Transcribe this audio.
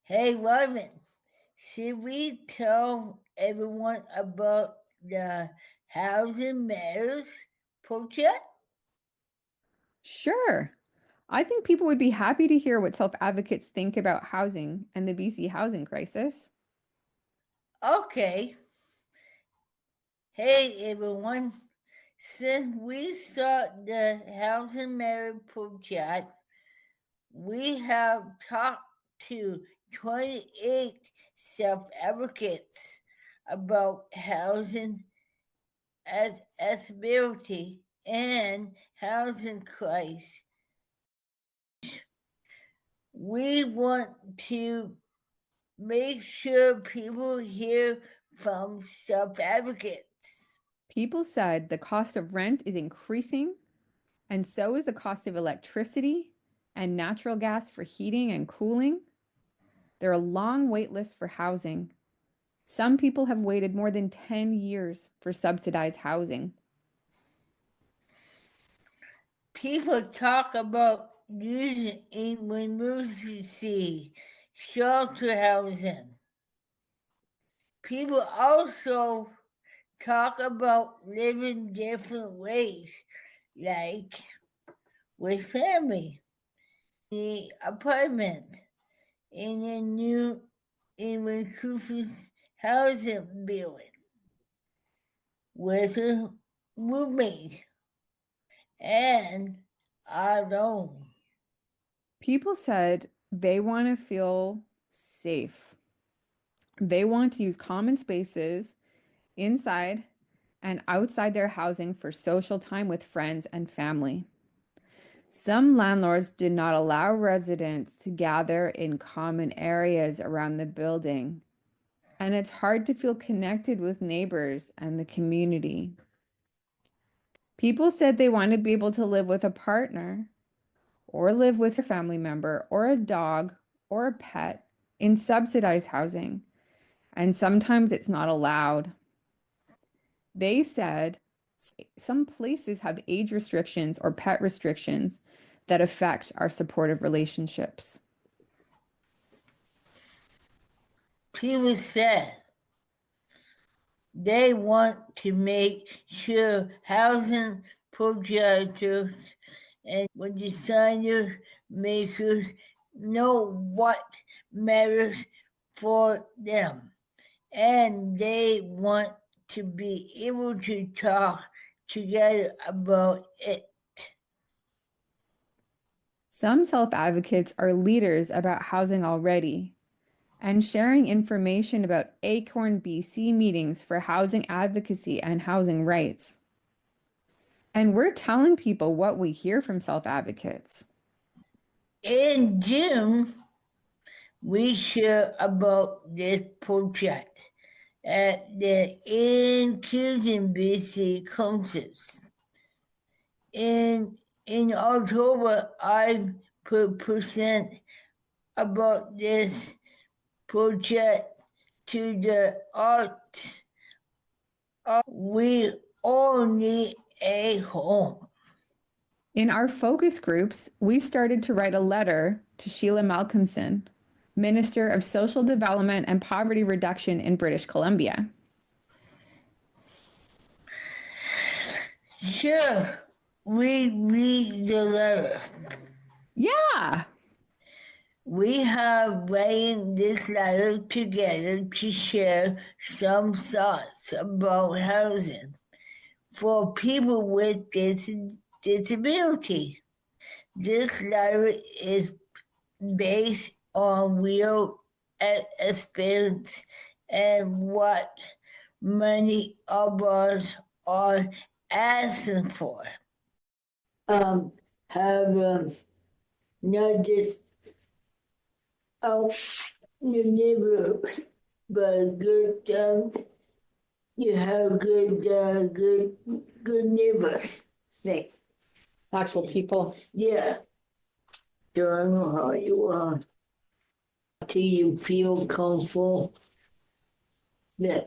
Hey, Robin, should we tell everyone about the Housing Matters project? Sure. I think people would be happy to hear what self-advocates think about housing and the BC housing crisis. Okay. Hey, everyone. Since we started the Housing Matters project, we have talked to 28 self-advocates about housing accessibility and housing crisis. We want to make sure people hear from self-advocates. People said the cost of rent is increasing, and so is the cost of electricity and natural gas for heating and cooling. There are long wait lists for housing. Some people have waited more than 10 years for subsidized housing. People talk about using emergency shelter housing. People also talk about living different ways, like with family, in the apartment, in a new inclusive housing building, with a roommate, and alone. People said they want to feel safe. They want to use common spaces inside and outside their housing for social time with friends and family. Some landlords did not allow residents to gather in common areas around the building, and it's hard to feel connected with neighbors and the community. People said they want to be able to live with a partner or live with a family member or a dog or a pet in subsidized housing, and sometimes it's not allowed. They said some places have age restrictions or pet restrictions that affect our supportive relationships. People said they want to make sure housing projectors and designer makers know what matters for them, and they want to be able to talk together about it. Some self-advocates are leaders about housing already and sharing information about Acorn BC meetings for housing advocacy and housing rights. And we're telling people what we hear from self-advocates. In June, we share about this project at the Inclusion BC conference. In October, I present about this project to the arts. We all need a home. In our focus groups, we started to write a letter to Sheila Malcolmson, Minister of Social Development and Poverty Reduction in British Columbia. Sure, we read the letter. Yeah. We have written this letter together to share some thoughts about housing for people with disability. This letter is based on real experience and what many of us are asking for. Have not just out your neighborhood, but good. You have good neighbors. Like, Actual people. yeah. So I know how you are. Till you feel comfortable. Yeah.